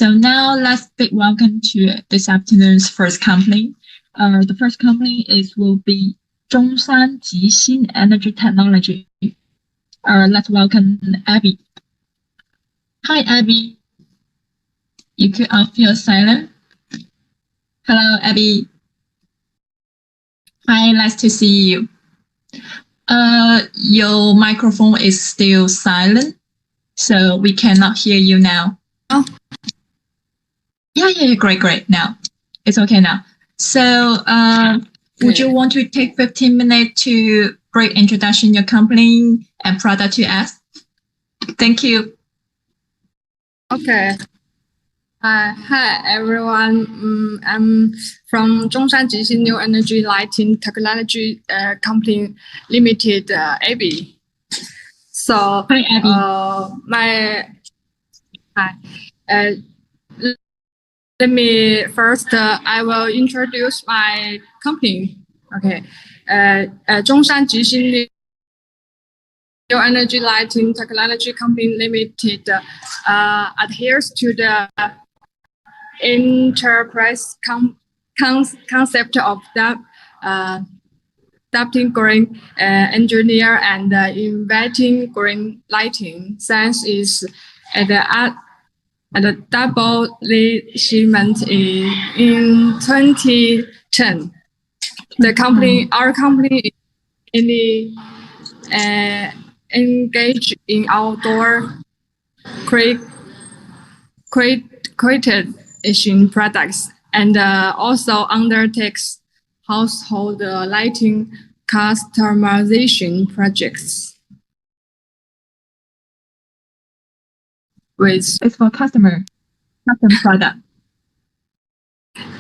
So now let's big welcome to this afternoon's first company. The first company will be Zhongshan Jixin Energy Technology. Let's welcome Abby. Hi, Abby. You could feel silent. Hello, Abby. Hi, nice to see you. Your microphone is still silent, so we cannot hear you now. Oh. Yeah, great. Now, it's okay now. So, would you want to take 15 minutes to brief introduction your company and product to us? Thank you. Okay. Hi everyone. I'm from Zhongshan Jixin New Energy Lighting Technology Company Limited, Abby. So, hi, Abby. Let me first. I will introduce my company. Okay. Zhongshan Jixin New Energy Lighting Technology Company Limited adheres to the enterprise concept of adapting green engineer and inventing green lighting. Science is at the double achievement in 2010. Our company is engaged in outdoor creation products and also undertakes household lighting customization projects. It's for custom product.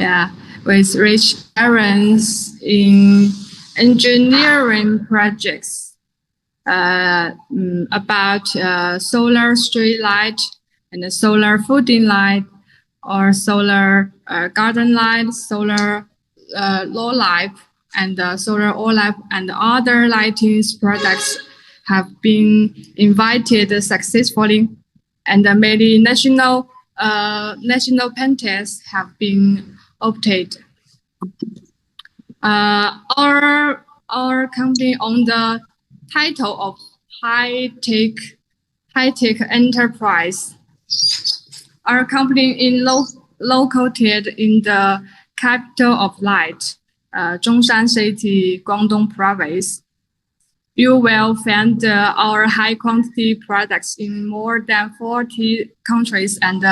Yeah, with rich experience in engineering projects about solar street light and solar fooding light, or solar garden light, solar low light, and solar all light, and other lighting products have been invited successfully, and many national patents have been obtained. Our company owns the title of high-tech enterprise. Our company is located in the capital of light, Zhongshan City, Guangdong Province. You will find our high-quantity products in more than 40 countries and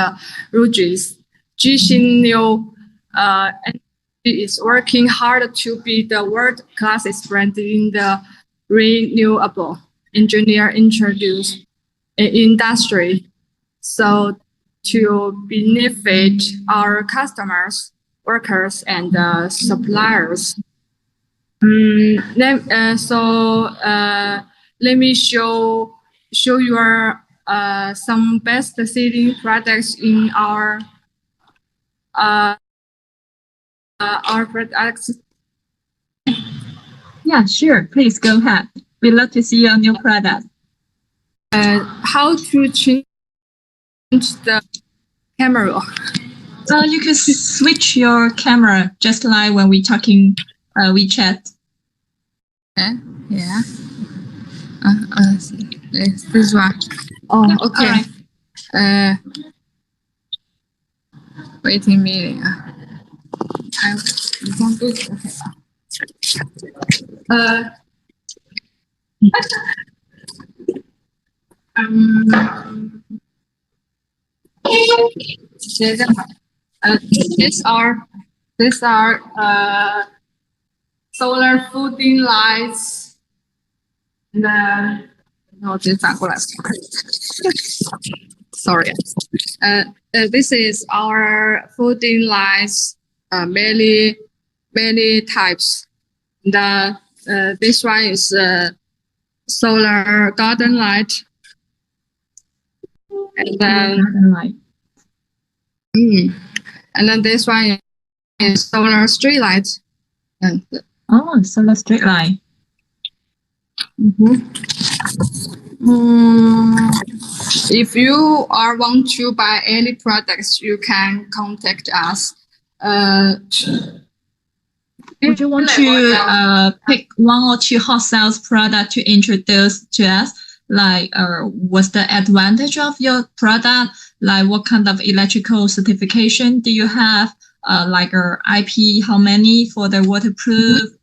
regions. Jixin New Energy is working hard to be the world-class brand in the renewable engineer industry. So, to benefit our customers, workers, and suppliers. Let me show you some best-selling products in our products. Yeah, sure. Please go ahead. We'd love to see your new product. How to change the camera? You can switch your camera just like when we're talking WeChat. Yeah. This one. Oh, okay. Right. Wait a minute. I don't do it. These are solar fooding lights. Sorry. This is our fooding lights. Many types. This one is solar garden light. And then this one is solar street light. Solar street light. If you want to buy any products, you can contact us. Would you want to pick one or two hot sales product to introduce to us? Like, what's the advantage of your product? Like, what kind of electrical certification do you have? Like, IP, how many for the waterproof?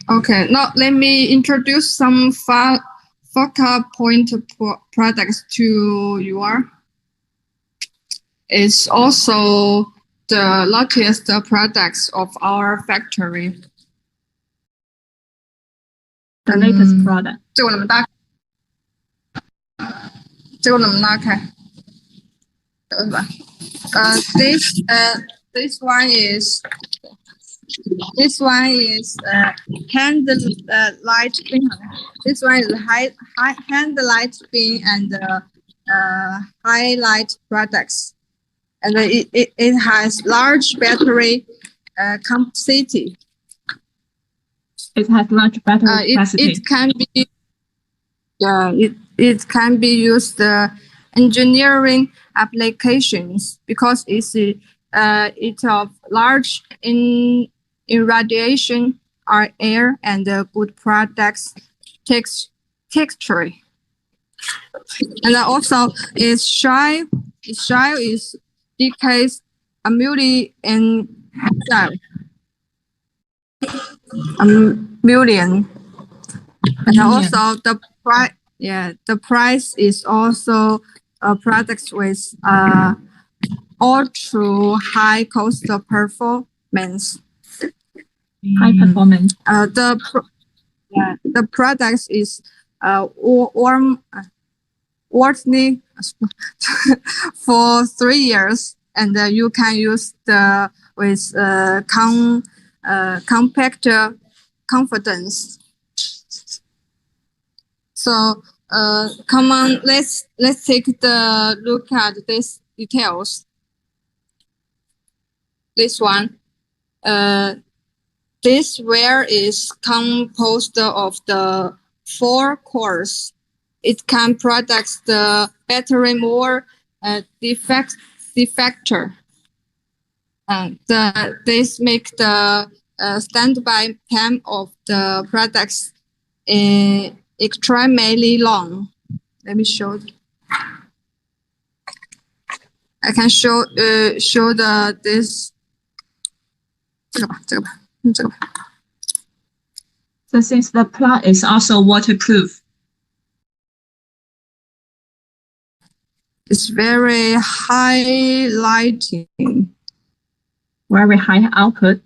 Okay, now let me introduce some focal point products to you. It's also the latest products of our factory. The latest product. 这个我能不能打开？这个我能不能打开？这个是吧？This one is hand light bin. This one is hand light bin and highlight products, and it has large battery capacity. It has large battery capacity. It can be used engineering applications because it's of large in radiation or air and good products texture. And also its shell is decades a million and also the price. Yeah, the price is also products with ultra high cost of performance. High performance. The products is warranty for 3 years, and you can use with compact confidence. So come on, let's take the look at these details. This one, this wire is composed of the 4 cores. It can produce the battery more defector. This make the standby time of the products extremely long. Let me show. I can show this. 这个吧，这个吧，这个吧。So since the plug is also waterproof, it's very high lighting, very high output.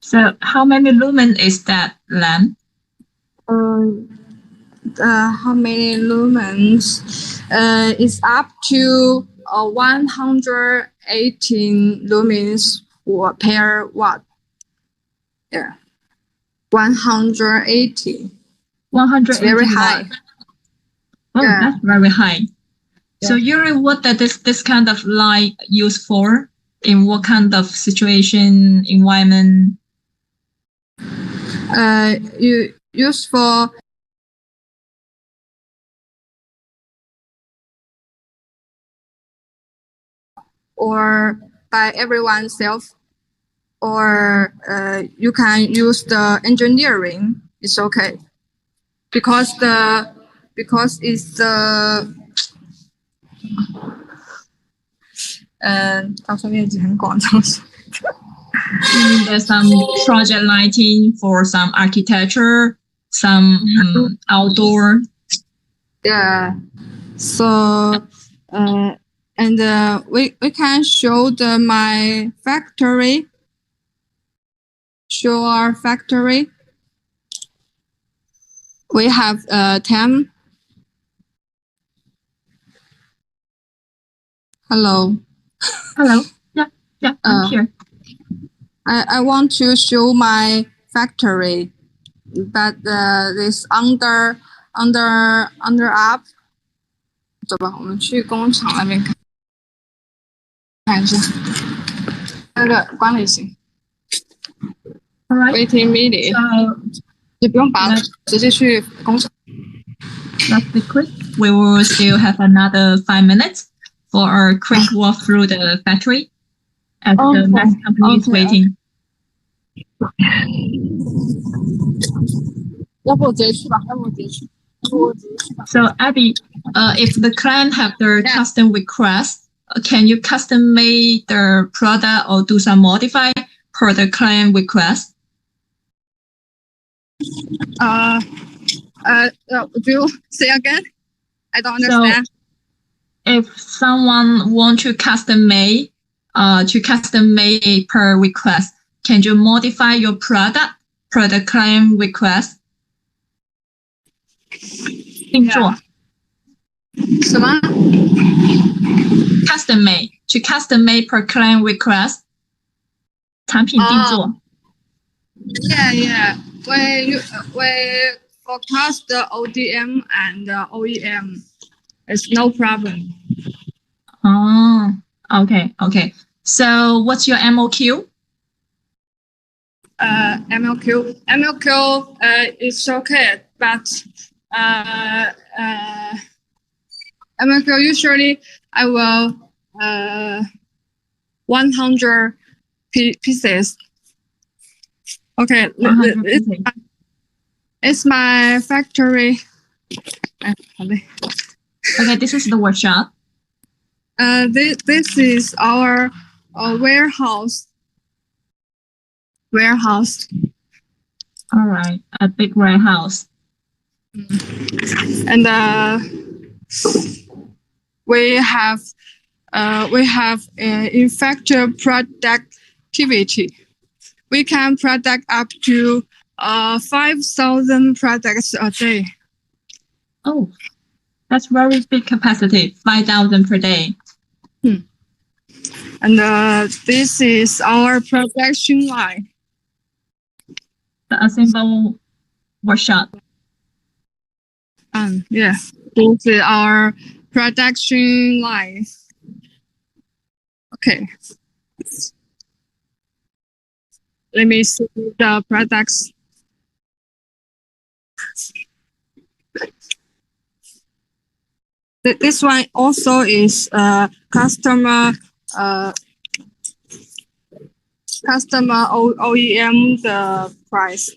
So how many lumen is that lamp? How many lumens? It's up to 118 lumens per watt. Yeah, 180. 180. It's very high. Oh, yeah. That's very high. Yeah. So usually, what does this kind of light used for? In what kind of situation, environment? You use for or by everyone self, or you can use the engineering. It's okay because it's the 到时候面积很广，这样说。There's some project lighting for some architecture, some outdoor. Yeah. So and we can show my factory. Show our factory. We have 10. Hello. Hello. Yeah, I'm here. I want to show my factory, but this under up. 走吧，我们去工厂那边看一下。那个关了就行。All right. Waiting meeting， So 你不用拔，直接去工厂。let's be quick. We will still have another 5 minutes for a quick walk through the factory as the next company is waiting. 要不我直接去吧，要不我直接去。So Abby, if the client have their custom request, can you custom make the product or do some modify per the client request? Do you say again? I don't understand. So if someone want to custom make per request, can you modify your product per the client request? 定做。什么 ？Custom made to custom made per client request. 产品定做。Yeah. We forecast the ODM and the OEM. It's no problem. Oh, okay. So what's your MOQ? MLQ is okay, but MLQ usually I will 100 pieces. Okay, 100 pieces. It's my factory. Okay, this is the workshop. This is our warehouse. All right, a big warehouse. And we have in factory productivity. We can product up to 5,000 products a day. Oh, that's very big capacity, 5,000 per day. And this is our production line. The assemble workshop. Yeah, this is our production line. Okay. Let me see the products. This one also is customer OEM the price.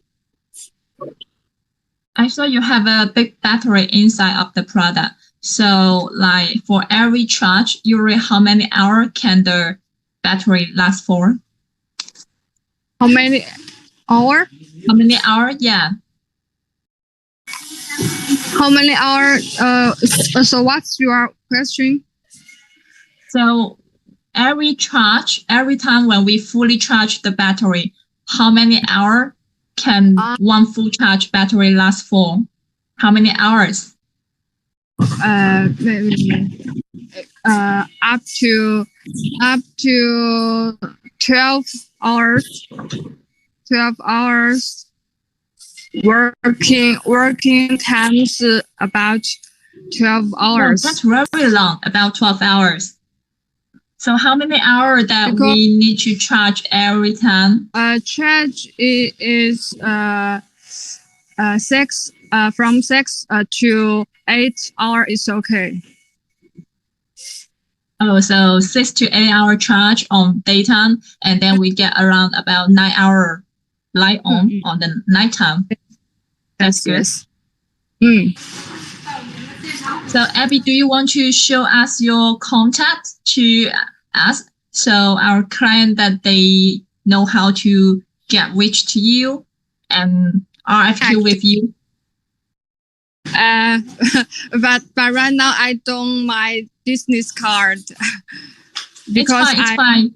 I saw you have a big battery inside of the product. So like for every charge, usually how many hours can the battery last for? How many hours? How many hours? Yeah. How many hours? So what's your question? So every time when we fully charge the battery, how many hours can one full charge battery last for? How many hours? Maybe up to 12 hours. 12 hours. Working times about 12 hours. No, that's very long, about 12 hours. So how many hours that we need to charge every time? Charge is from 6 to 8 hours is okay. Oh, so 6 to 8 hour charge on daytime, and then we get around about 9 hour light on the nighttime. That's good. So Abby, do you want to show us your contact to us so our client that they know how to get reach to you and RFQ with you? But right now I don't my business card because it's fine.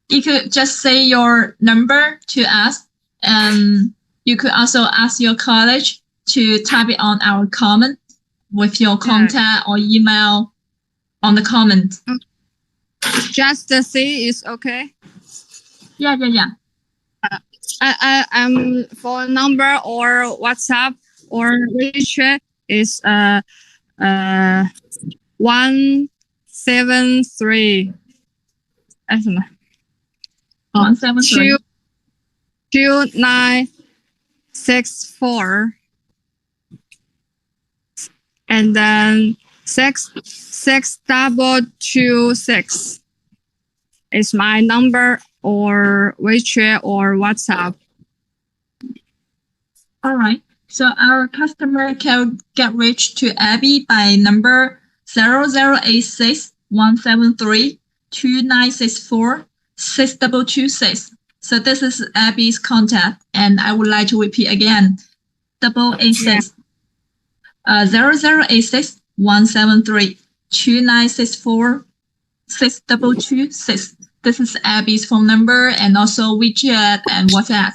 You could just say your number to us, and you could also ask your college to type it on our comment with your contact or email on the comment. Just the C is okay. Yeah. I'm phone number or WhatsApp or WeChat is 173. 173. 2964. And then 6226 is my number, or WeChat or WhatsApp. All right. So our customer can get reached to Abby by number 0086 173 2964 6226. So this is Abby's contact, and I would like to repeat again: 086 0086 173 2964 6226. This is Abby's phone number, and also WeChat and WhatsApp.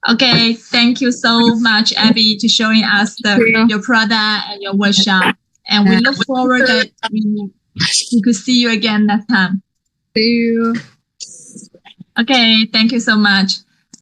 Okay, thank you so much, Abby, to showing us your product and your workshop. And we look forward that we could see you again next time. See you. Okay, thank you so much.